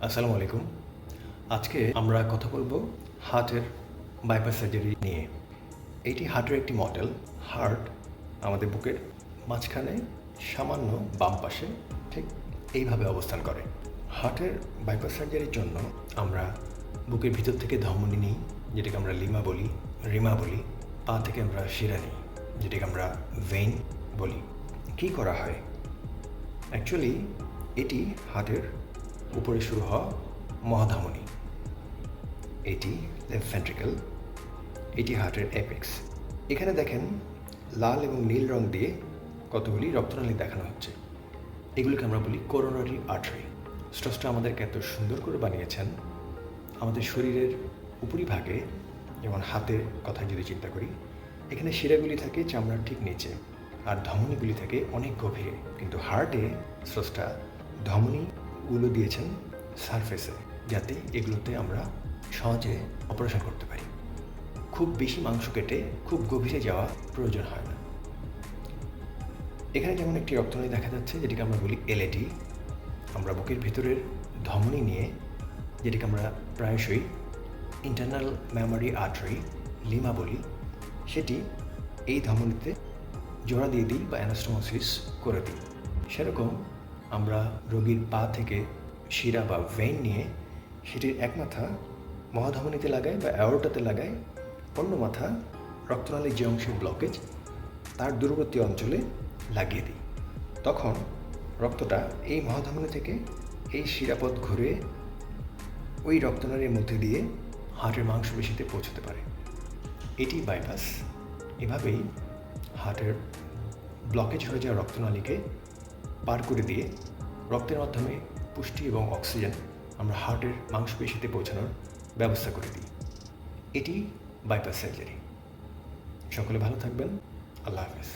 আসসালামু আলাইকুম। আজকে আমরা কথা বলবো হার্টের বাইপাস সার্জারি নিয়ে। এইটি হার্টের একটি মডেল। হার্ট আমাদের বুকের মাঝখানে সামান্য বাম পাশে ঠিক এইভাবে অবস্থান করে। হার্টের বাইপাস সার্জারির জন্য আমরা বুকের ভিতর থেকে ধমনী নিই, যেটাকে আমরা রিমা বলি। পা থেকে আমরা শিরা নিই, যেটাকে আমরা ভেইন বলি। কী করা হয়? অ্যাকচুয়ালি এটি হার্টের উপরে শুরু হওয়া মহাধমনী। এটি লেফট ভেন্ট্রিকল, এটি হার্টের অ্যাপেক্স। এখানে দেখেন লাল এবং নীল রং দিয়ে কতগুলি রক্তনালী দেখানো হচ্ছে। এগুলোকে আমরা বলি করোনারি আর্টারি। স্রষ্টা আমাদেরকে এত সুন্দর করে বানিয়েছেন। আমাদের শরীরের উপরিভাগে, যেমন হাতের কথা যদি চিন্তা করি, এখানে শিরাগুলি থাকে চামড়ার ঠিক নিচে, আর ধমনীগুলি থাকে অনেক গভীরে। কিন্তু হার্টে স্রষ্টা ধমনীগুলো দিয়েছেন সারফেসে, যাতে এগুলোতে আমরা সহজে অপারেশন করতে পারি। খুব বেশি মাংস কেটে খুব গভীরে যাওয়া প্রয়োজন হয় না। এখানে যেমন একটি রক্তনালী দেখা যাচ্ছে, যেটিকে আমরা বলি এলএটি। আমরা বুকের ভিতরের ধমনী নিয়ে, যেটিকে আমরা প্রায়শই ইন্টারনাল মেমোরি আর্টারি লিমা বলি, সেটি এই ধমনীতে জোড়া দিয়ে দিই বা অ্যানাস্টোমোসিস করে দিই। সেরকম আমরা রোগীর পা থেকে শিরা বা ভেইন নিয়ে সেটির এক মাথা মহাধমনীতে লাগাই বা অ্যাওর্টাতে লাগাই, অন্য মাথা রক্তনালীর যে অংশের ব্লকেজ তার দূরবর্তী অঞ্চলে লাগিয়ে দিই। তখন রক্তটা এই মহাধমনী থেকে এই শিরাপথ ঘুরে ওই রক্তনালীর মধ্যে দিয়ে হার্টের মাংসপেশিতে পৌঁছতে পারে। এটি বাইপাস। এভাবেই হার্টের ব্লকেজ হয়ে যাওয়া রক্তনালীকে পার করে দিয়ে রক্তের মাধ্যমে পুষ্টি এবং অক্সিজেন আমরা হার্টের মাংসপেশিতে পৌঁছানোর ব্যবস্থা করে দিই। এটি বাইপাস সার্জারি। সকলে ভালো থাকবেন। আল্লাহ হাফেজ।